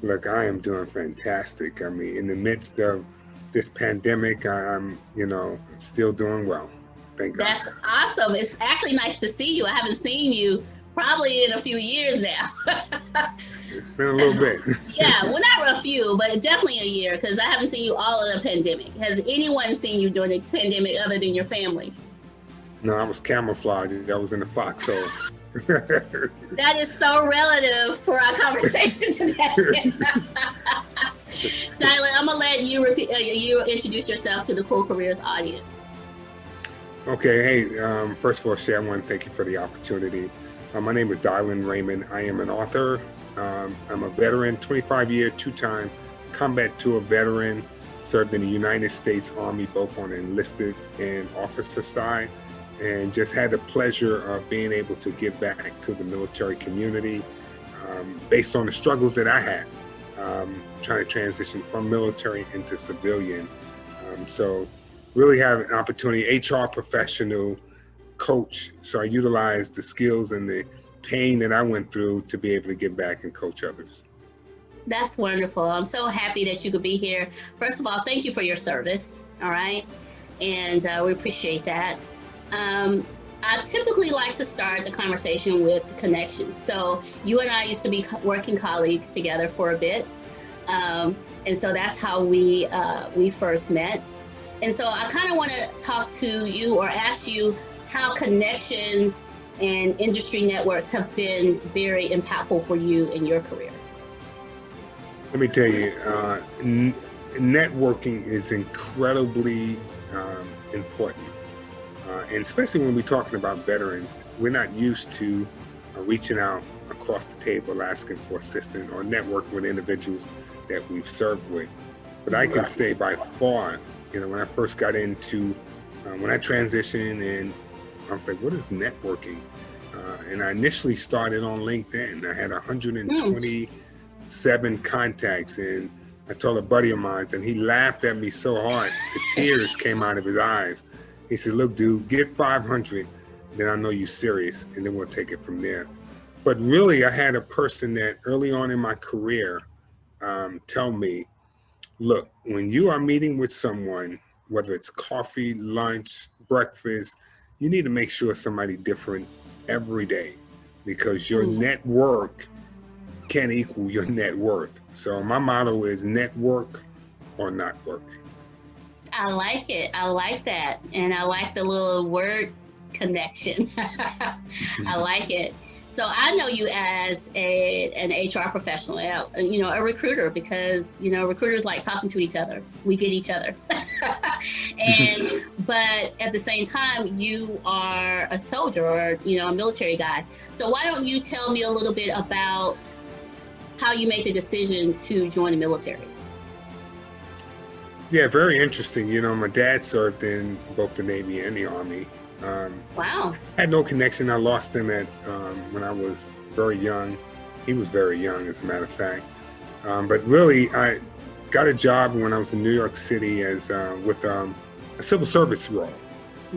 Look, I am doing fantastic. I mean, in the midst of this pandemic, I'm, still doing well. Thank God. That's awesome. It's actually nice to see you. I haven't seen you probably in a few years now. It's been a little bit. Yeah, well, not a few, but definitely a year because I haven't seen you all of the pandemic. Has anyone seen you during the pandemic other than your family? No, I was camouflaged. I was in the foxhole. That is so relative for our conversation today. Tyler, I'm gonna let you you introduce yourself to the Cool Careers audience. Okay, hey, first of all, Shay, I want to thank you for the opportunity. My name is Raymond. I am an author. I'm a veteran, 25-year, two-time combat tour veteran, served in the United States Army, both on the enlisted and officer side, and just had the pleasure of being able to give back to the military community based on the struggles that I had, trying to transition from military into civilian. So really have an opportunity, HR professional, coach. So I utilize the skills and the pain that I went through to be able to give back and coach others. That's wonderful. I'm so happy that you could be here. First of all, thank you for your service. All right. And we appreciate that. I typically like to start the conversation with connections. So you and I used to be working colleagues together for a bit. And so that's how we first met. And so I kind of want to talk to you or ask you how connections and industry networks have been very impactful for you in your career. Let me tell you, networking is incredibly important. And especially when we're talking about veterans, we're not used to reaching out across the table asking for assistance or networking with individuals that we've served with. But I can say by far, when I first got into, when I transitioned and I was like, what is networking? And I initially started on LinkedIn. I had 127 contacts, and I told a buddy of mine, and he laughed at me so hard, the tears came out of his eyes. He said, look, dude, get 500, then I know you're serious, and then we'll take it from there. But really, I had a person that early on in my career tell me, look, when you are meeting with someone, whether it's coffee, lunch, breakfast, you need to make sure somebody different every day, because your network can't equal your net worth. So my motto is network or not work. I like it. I like that. And I like the little word connection. I like it. So I know you as an HR professional, a recruiter, because, recruiters like talking to each other. We get each other. But at the same time, you are a soldier or, a military guy. So why don't you tell me a little bit about how you made the decision to join the military? Yeah, very interesting. My dad served in both the Navy and the Army. Wow. I had no connection. I lost him at when I was very young. He was very young, as a matter of fact. But really, I got a job when I was in New York City as with a civil service role.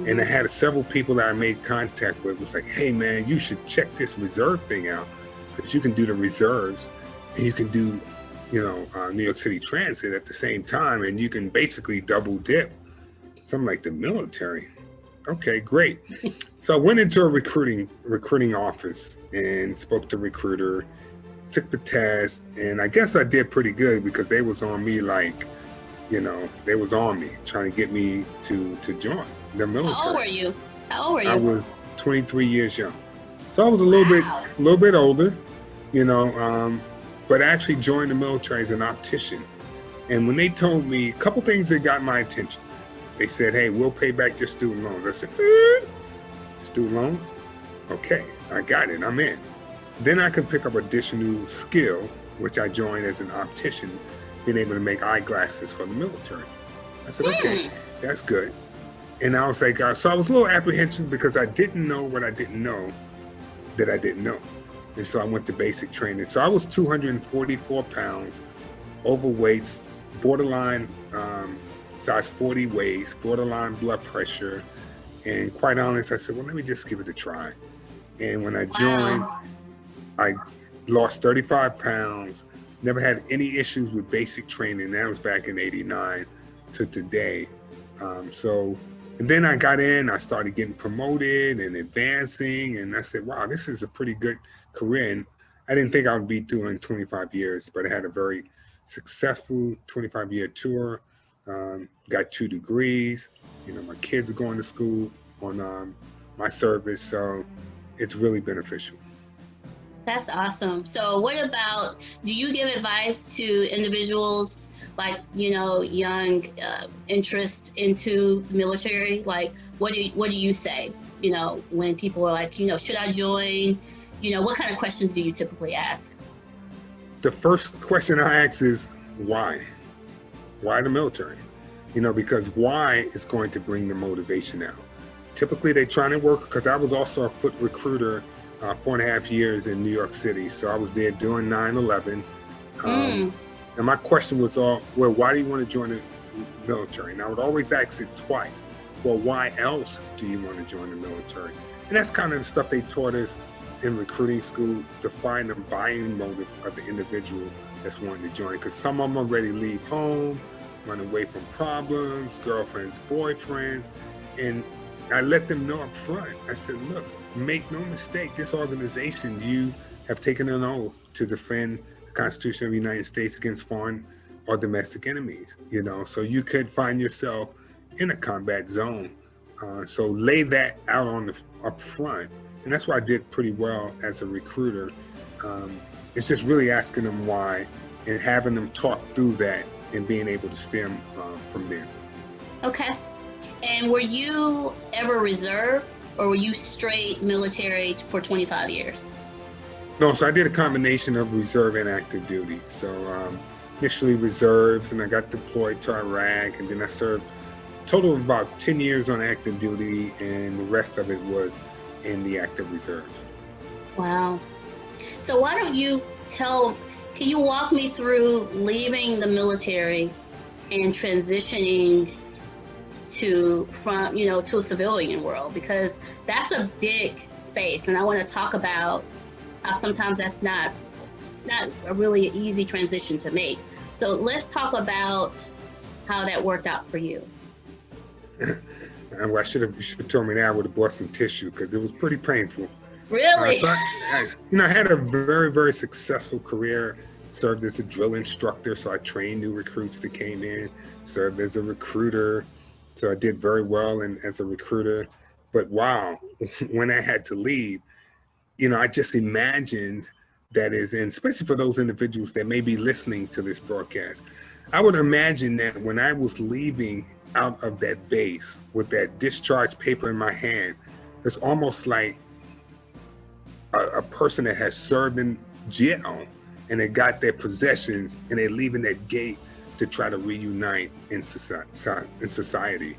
And I had several people that I made contact with. It was like, hey, man, you should check this reserve thing out, because you can do the reserves and you can do, New York City Transit at the same time, and you can basically double dip. Something like the military. Okay, great. So I went into a recruiting office and spoke to a recruiter, took the test, and I guess I did pretty good because they was on me like, they was on me trying to get me to join the military. How old were you? I was 23 years young. So I was a little bit older, but I actually joined the military as an optician. And when they told me a couple things that got my attention, they said, hey, we'll pay back your student loans. I said, student loans? Okay, I got it, I'm in. Then I could pick up additional skill, which I joined as an optician, being able to make eyeglasses for the military. I said, okay, that's good. And I was like, so I was a little apprehensive because I didn't know what I didn't know that I didn't know until I went to basic training. So I was 244 pounds, overweight, borderline size 40 waist, borderline blood pressure. And quite honest, I said, well, let me just give it a try. And when I joined, I lost 35 pounds, Never had any issues with basic training. That was back in '89 to today. And then I got in, I started getting promoted and advancing, and I said, wow, this is a pretty good career. And I didn't think I would be doing 25 years, but I had a very successful 25-year tour, got 2 degrees. My kids are going to school on my service, so it's really beneficial. That's awesome. So what about, do you give advice to individuals like, young interest into the military? Like, what do you say, when people are like, should I join? What kind of questions do you typically ask? The first question I ask is, why? Why the military? Because why is going to bring the motivation out. Typically, they're trying to work, because I was also a foot recruiter 4.5 years in New York City. So I was there during 9/11. And my question was well, why do you want to join the military? And I would always ask it twice. Well, why else do you want to join the military? And that's kind of the stuff they taught us in recruiting school, to find the buying motive of the individual that's wanting to join. Because some of them already leave home, run away from problems, girlfriends, boyfriends. And I let them know up front. I said, look, make no mistake, this organization, you have taken an oath to defend the Constitution of the United States against foreign or domestic enemies, so you could find yourself in a combat zone. So lay that out up front. And that's why I did pretty well as a recruiter. It's just really asking them why and having them talk through that and being able to stem from there. Okay. And were you ever reserve, or were you straight military for 25 years? No, so I did a combination of reserve and active duty. So initially reserves, and I got deployed to Iraq, and then I served a total of about 10 years on active duty, and the rest of it was in the active reserves. Wow. So why don't you can you walk me through leaving the military and transitioning to a civilian world, because that's a big space, and I want to talk about how sometimes it's not a really easy transition to make. So let's talk about how that worked out for you. I should have told me that. I would have bought some tissue, because it was pretty painful. Really? So I had a very, very successful career. Served as a drill instructor, so I trained new recruits that came in. Served as a recruiter, so I did very well as a recruiter. But wow, when I had to leave, I just imagined and especially for those individuals that may be listening to this broadcast, I would imagine that when I was leaving out of that base with that discharge paper in my hand, it's almost like a person that has served in jail and they got their possessions and they're leaving that gate to try to reunite in society.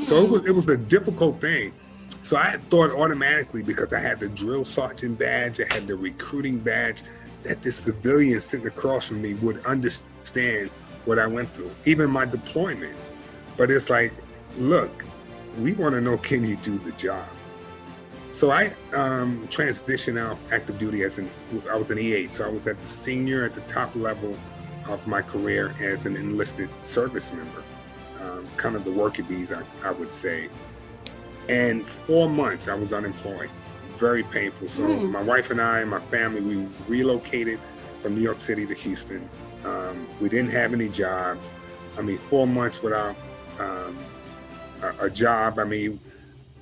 So it was a difficult thing. So I had thought automatically, because I had the drill sergeant badge, I had the recruiting badge, that this civilian sitting across from me would understand what I went through, even my deployments. But it's like, look, we want to know, can you do the job? So I transitioned out active duty I was an E8, so I was at the top level of my career as an enlisted service member, kind of the worker bees, I would say. And 4 months I was unemployed, very painful. So my wife and I and my family, we relocated from New York City to Houston. We didn't have any jobs. 4 months without a job.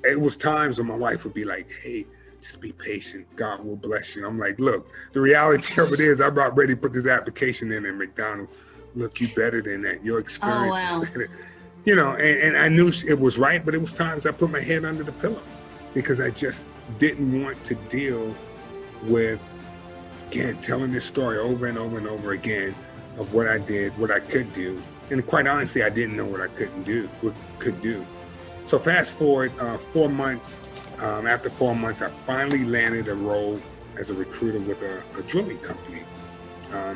It was times when my wife would be like, hey, just be patient. God will bless you. I'm like, look, the reality of it is I'm about ready to put this application in at McDonald's. Look, you better than that. Your experience is better. And I knew it was right, but it was times I put my head under the pillow because I just didn't want to deal with, again, telling this story over and over and over again of what I did, what I could do. And quite honestly, I didn't know what I could do. So fast forward 4 months, after 4 months, I finally landed a role as a recruiter with a drilling company.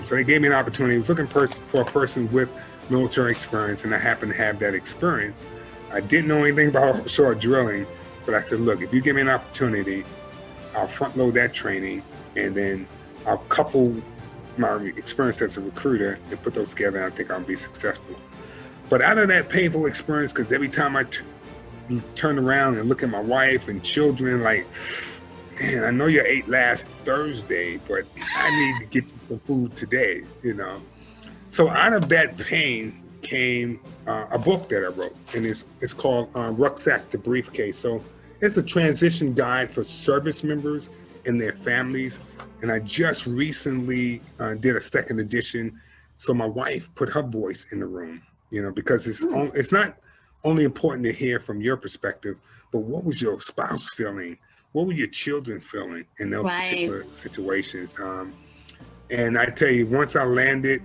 So they gave me an opportunity. I was looking for a person with military experience, and I happened to have that experience. I didn't know anything about offshore drilling, but I said, look, if you give me an opportunity, I'll front load that training, and then I'll couple my experience as a recruiter and put those together, and I think I'll be successful. But out of that painful experience, because every time I turn around and look at my wife and children, like, man, I know you ate last Thursday, but I need to get you some food today, you know? So out of that pain came a book that I wrote, and it's called Rucksack to Briefcase. So it's a transition guide for service members and their families. And I just recently did a second edition. So my wife put her voice in the room, you know, because it's not only important to hear from your perspective, but what was your spouse feeling? What were your children feeling in those particular situations? And I tell you, once I landed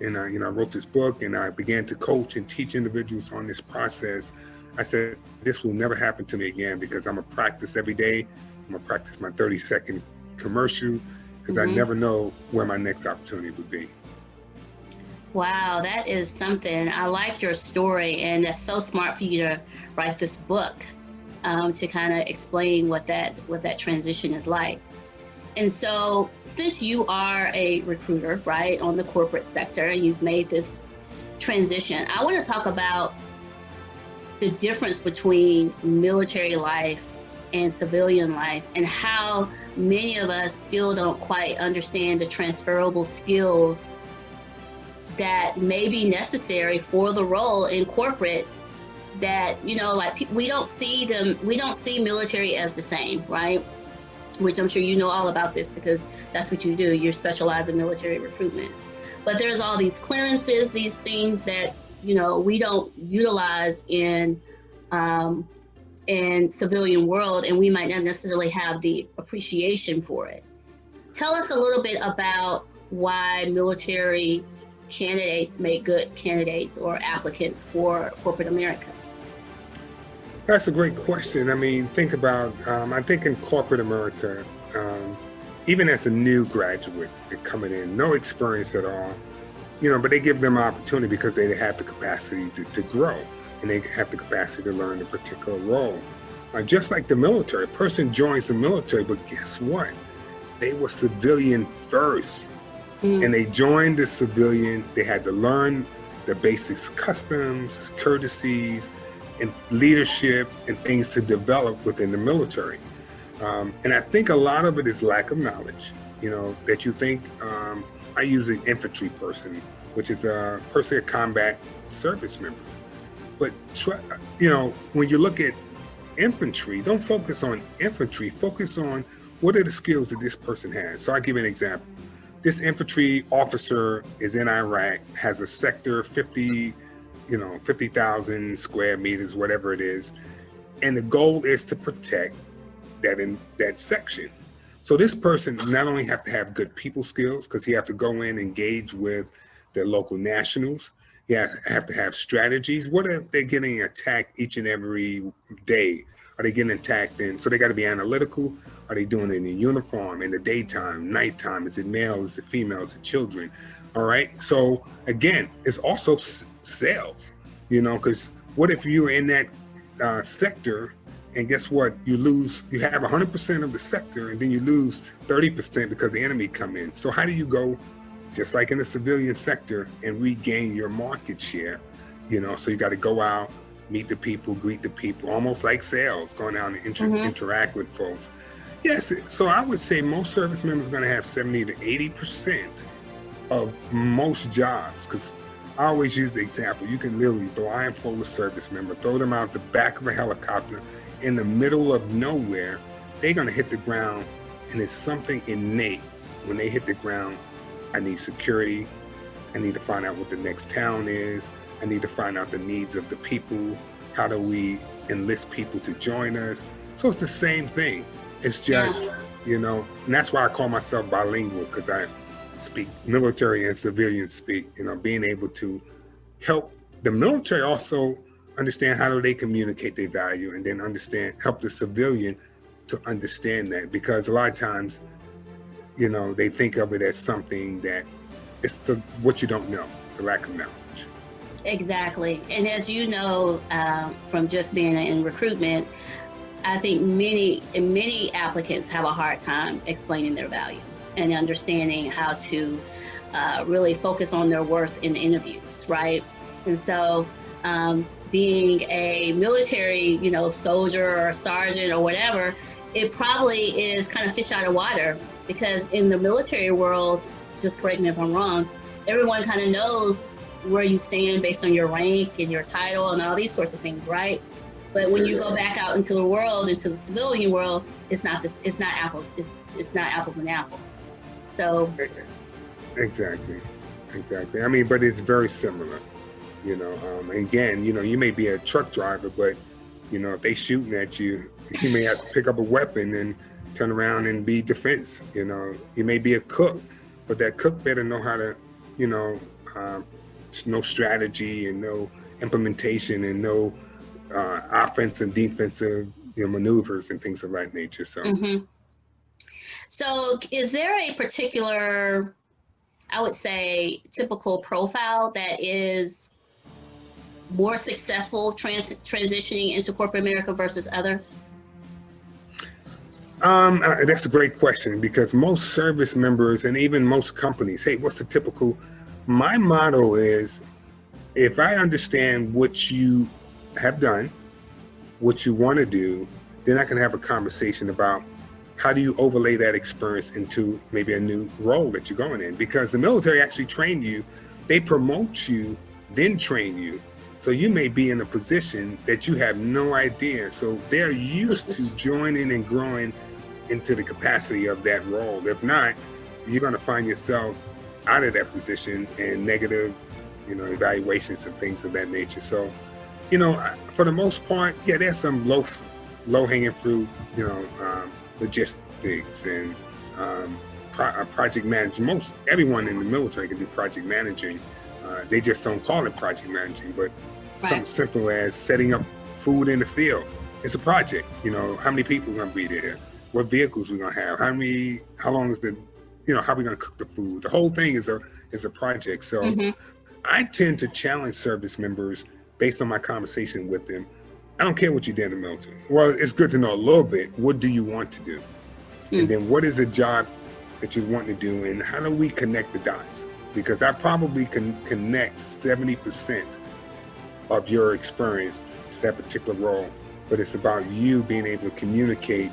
and I wrote this book and I began to coach and teach individuals on this process, I said, this will never happen to me again, because I'm gonna practice every day. I'm gonna practice my 30-second commercial, because I never know where my next opportunity would be. Wow, that is something. I like your story, and that's so smart for you to write this book to kind of explain what that transition is like. And so, since you are a recruiter, right, on the corporate sector, and you've made this transition, I want to talk about the difference between military life and civilian life, and how many of us still don't quite understand the transferable skills that may be necessary for the role in corporate, that, you know, like, we don't see military as the same, right? Which I'm sure you know all about this, because that's what you do. You specialize in military recruitment. But there's all these clearances, these things that, you know, we don't utilize in civilian world, and we might not necessarily have the appreciation for it. Tell us a little bit about why military candidates make good candidates or applicants for corporate America. That's a great question. I mean, think about, I think in corporate America, even as a new graduate coming in, no experience at all, you know, but they give them an opportunity because they have the capacity to grow, and they have the capacity to learn a particular role. Just like the military, a person joins the military, but guess what? They were civilian first. And they joined the civilian. They had to learn the basics, customs, courtesies, and leadership, and things to develop within the military. And I think a lot of it is lack of knowledge, you know, that you think, I use an infantry person, which is a person of combat service members. But, you know, when you look at infantry, don't focus on infantry, focus on what are the skills that this person has. So I'll give you an example. This infantry officer is in Iraq, has a sector 50,000 square meters, whatever it is. And the goal is to protect that section. So this person not only have to have good people skills, because he have to go in and engage with the local nationals. He have to have strategies. What if they're getting attacked each and every day? Are they getting attacked? And so they got to be analytical. Are they doing it in uniform, in the daytime, nighttime? Is it male? Is it female? Is it children? All right. So again, it's also sales, you know, because what if you're in that sector, and guess what? You have 100% of the sector, and then you lose 30% because the enemy come in. So how do you go, just like in the civilian sector, and regain your market share? You know, so you got to go out, meet the people, greet the people, almost like sales, going out and interact with folks. Yes, so I would say most service members are going to have 70 to 80% of most jobs, because I always use the example, you can literally blindfold a service member, throw them out the back of a helicopter in the middle of nowhere. They're going to hit the ground, and it's something innate. When they hit the ground, I need security. I need to find out what the next town is. I need to find out the needs of the people. How do we enlist people to join us? So it's the same thing. It's just, you know, and that's why I call myself bilingual, because I speak military and civilian speak, you know, being able to help the military also understand how do they communicate their value, and then help the civilian to understand that, because a lot of times, you know, they think of it as something that it's what you don't know, the lack of knowledge. Exactly. And as you know, from just being in recruitment, I think many applicants have a hard time explaining their value and understanding how to really focus on their worth in interviews, right? And so being a military, you know, soldier or sergeant or whatever, it probably is kind of fish out of water, because in the military world, just correct me if I'm wrong, everyone kind of knows where you stand based on your rank and your title and all these sorts of things, right? But when you go back out into the world, into the civilian world, it's not apples. It's not apples and apples. So exactly. I mean, but it's very similar, you know. Again, you know, you may be a truck driver, but you know, if they shooting at you, you may have to pick up a weapon and turn around and be defense. You know, you may be a cook, but that cook better know how to, you know, no strategy and no implementation and no offensive and defensive, you know, maneuvers and things of that nature. So, So is there a particular, I would say, typical profile that is more successful transitioning into corporate America versus others? That's a great question, because most service members and even most companies, hey, what's the typical? My motto is, if I understand what you have done, what you want to do, then I can have a conversation about how do you overlay that experience into maybe a new role that you're going in, because the military actually train you, they promote you, then train you. So you may be in a position that you have no idea. So they're used to joining and growing into the capacity of that role. If not, you're going to find yourself out of that position and negative, you know, evaluations and things of that nature. So, you know, for the most part, yeah, there's some low hanging fruit, you know, logistics and project management. Everyone in the military can do project managing. They just don't call it project managing, but something simple as setting up food in the field. It's a project. You know, how many people are going to be there? What vehicles we're going to have? How long is it? You know, how are we going to cook the food? The whole thing is a project. So I tend to challenge service members based on my conversation with them. I don't care what you did in the military. Well, it's good to know a little bit. What do you want to do? And then what is the job that you want to do? And how do we connect the dots? Because I probably can connect 70% of your experience to that particular role. But it's about you being able to communicate.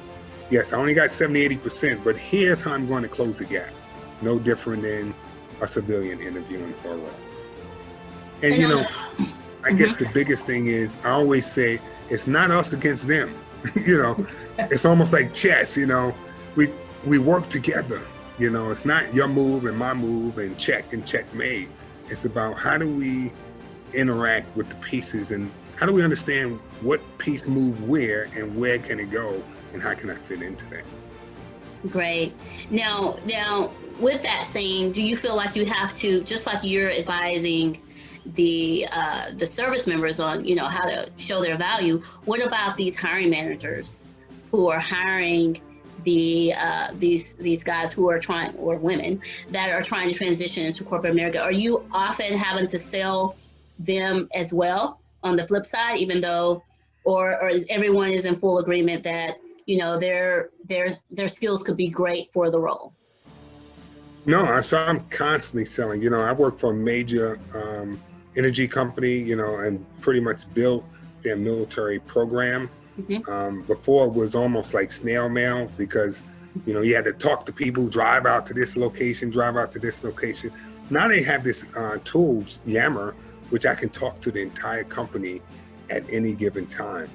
Yes, I only got 70-80%, but here's how I'm going to close the gap. No different than a civilian interviewing for a role. And you know, I guess the biggest thing is, I always say, it's not us against them. You know, it's almost like chess. You know, we work together. You know, it's not your move and my move and checkmate. It's about how do we interact with the pieces, and how do we understand what piece moves where and where can it go and how can I fit into that? Great. Now, with that saying, do you feel like you have to, just like you're advising the service members on, you know, how to show their value, what about these hiring managers who are hiring these guys who are trying, or women that are trying to transition into corporate America? Are you often having to sell them as well on the flip side, even though, or is everyone is in full agreement that, you know, their skills could be great for the role? No, so I'm constantly selling. You know, I work for a major energy company, you know, and pretty much built their military program. Before it was almost like snail mail, because, you know, you had to talk to people, drive out to this location, drive out to this location. Now they have this tool, Yammer, which I can talk to the entire company at any given time.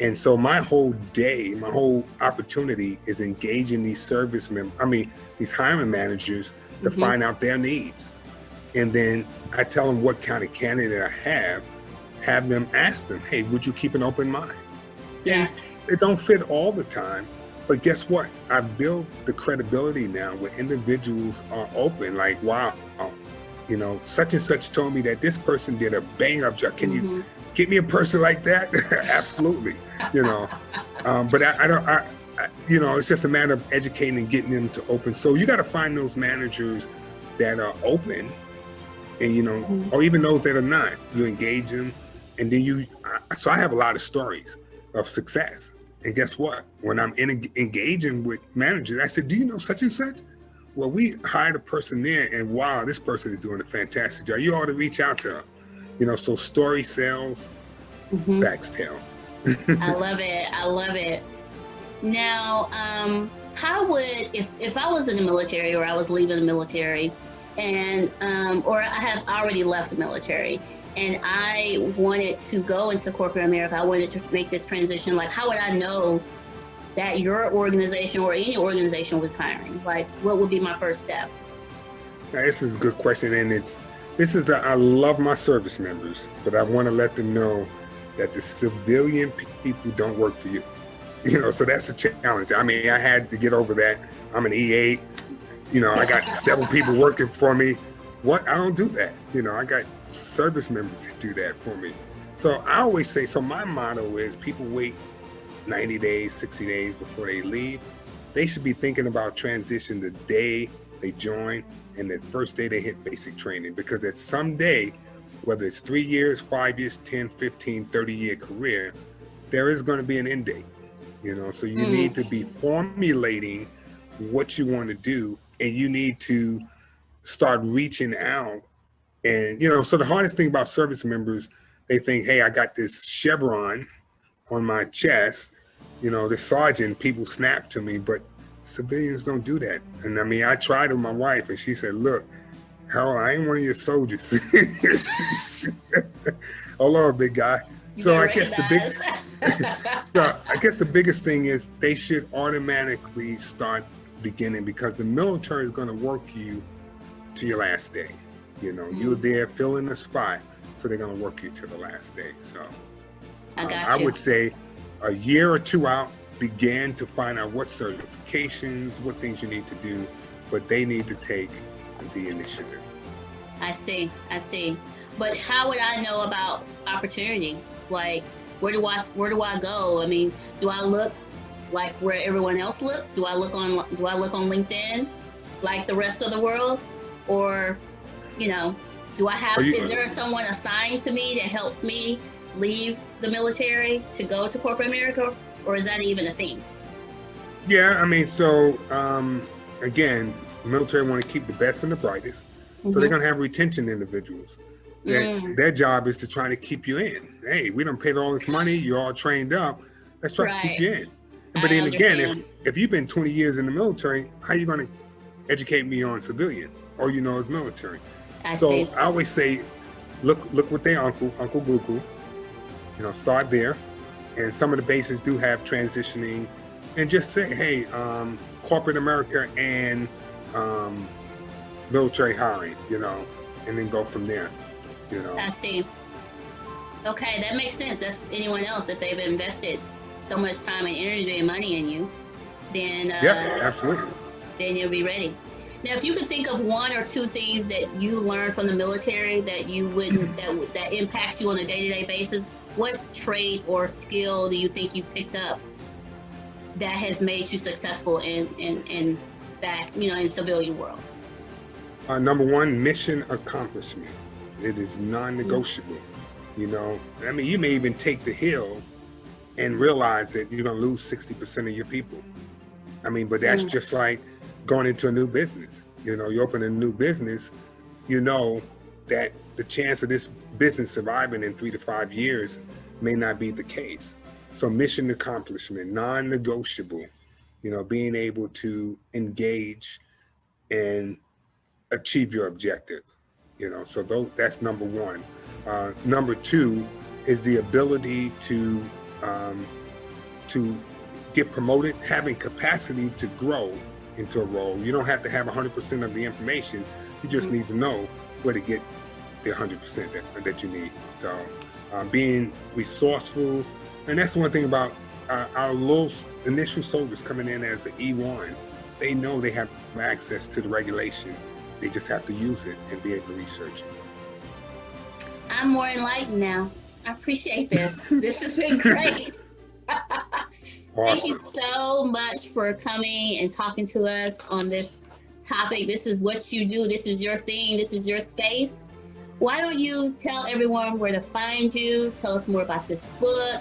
And so my whole day, my whole opportunity is engaging these these hiring managers to find out their needs. And then I tell them what kind of candidate I have them ask them, hey, would you keep an open mind? Yeah. And it don't fit all the time, but guess what? I built the credibility now where individuals are open, like, wow, you know, such and such told me that this person did a bang up job. Can you get me a person like that? Absolutely. You know, but I don't, you know, it's just a matter of educating and getting them to open. So you got to find those managers that are open, and, you know, or even those that are not. You engage them, and then so I have a lot of stories of success. And guess what? When I'm engaging with managers, I said, do you know such and such? well, we hired a person there, and wow, this person is doing a fantastic job. You ought to reach out to her. So story sells, facts tells. I love it. I love it. Now, how would, if I was in the military or I was leaving the military and, or I have already left the military and I wanted to go into corporate America, I wanted to make this transition, like, how would I know that your organization or any organization was hiring? Like, what would be my first step? Now, this is a good question. And I love my service members, but I want to let them know that the civilian people don't work for you. So that's a challenge. I mean, I had to get over that. I'm an E8. I got several people working for me. I don't do that. I got service members that do that for me. So I always say, my motto is people wait 90 days, 60 days before they leave. They should be thinking about transition the day they join and the first day they hit basic training, because at some day, whether it's 3 years, 5 years, 10, 15, 30-year career, there is going to be an end date. So you need to be formulating what you want to do, and you need to start reaching out. And, so the hardest thing about service members, they think, hey, I got this chevron on my chest, the sergeant, people snap to me, but civilians don't do that. And I mean, I tried with my wife and she said, look, Harold, I ain't one of your soldiers. Hold on, big guy. So I guess the biggest thing is they should automatically start beginning, because the military is going to work you to your last day. You're there filling the spot, so they're going to work you to the last day. So I would say a year or two out, begin to find out what certifications, what things you need to do, but they need to take the initiative. I see. But how would I know about opportunity? Like, where do I go? I mean, do I look like where everyone else look? Do I look on LinkedIn like the rest of the world? Or, do I have, is there someone assigned to me that helps me leave the military to go to corporate America? Or is that even a thing? Yeah, I mean, so again, the military want to keep the best and the brightest. So they're going to have retention individuals. Their job is to try to keep you in. Hey, we done paid all this money. You're all trained up. Let's try to keep you in. But then again, if you've been 20 years in the military, how are you going to educate me on civilian? All you know is military. I always say, look what their Uncle Buku, start there. And some of the bases do have transitioning, and just say, hey, corporate America and military hiring, and then go from there. I see. Okay, that makes sense. That's anyone else, if they've invested so much time and energy and money in you, then yeah, absolutely. Then you'll be ready. Now, if you could think of one or two things that you learned from the military that you wouldn't that impacts you on a day-to-day basis, what trait or skill do you think you picked up that has made you successful in back, in civilian world? Number one, mission accomplishment. It is non-negotiable. I mean, you may even take the hill and realize that you're going to lose 60% of your people. I mean, but that's just like going into a new business. You open a new business, that the chance of this business surviving in 3 to 5 years may not be the case. So mission accomplishment, non-negotiable, being able to engage and achieve your objective, so that's number one. Number two is the ability to get promoted, having capacity to grow into a role. You don't have to have 100% of the information. You just need to know where to get the 100% that you need. So being resourceful, and that's one thing about our little initial soldiers coming in as an E1. They know they have access to the regulation. They just have to use it and be able to research it. I'm more enlightened now. I appreciate this. This has been great. Thank you so much for coming and talking to us on this topic. This is what you do. This is your thing. This is your space. Why don't you tell everyone where to find you? Tell us more about this book,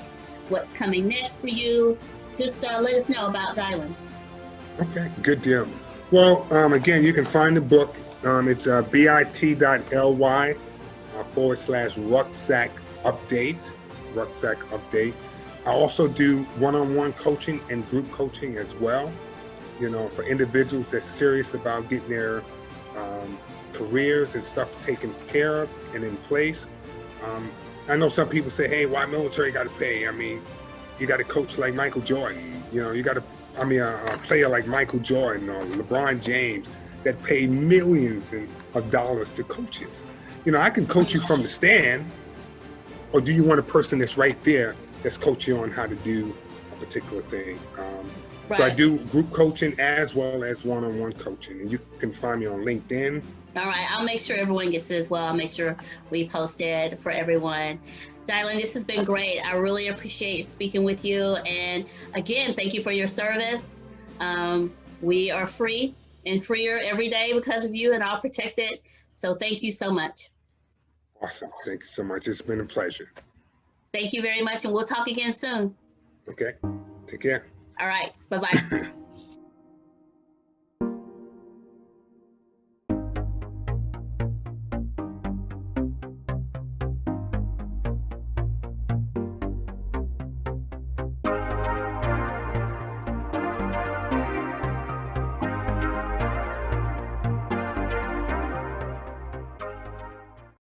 what's coming next for you. Just let us know about Dylan. Okay, good deal. Well, again, you can find the book. It's bit.ly /rucksack update. Rucksack update. I also do one-on-one coaching and group coaching as well. You know, for individuals that's serious about getting their careers and stuff taken care of and in place. I know some people say, "Hey, why military got to pay?" I mean, you got to coach like Michael Jordan. You know, you got to. I mean, a player like Michael Jordan or LeBron James that pay millions of dollars to coaches. You know, I can coach you from the stand, or do you want a person that's right there that's coaching you on how to do a particular thing? So I do group coaching as well as one-on-one coaching, and you can find me on LinkedIn. All right, I'll make sure everyone gets it as well. I'll make sure we post it for everyone. Dylan, this has been great. I really appreciate speaking with you. And again, thank you for your service. We are free and freer every day because of you, and I'll protect it. So thank you so much. Awesome. Thank you so much. It's been a pleasure. Thank you very much, and we'll talk again soon. Okay. Take care. All right. Bye-bye.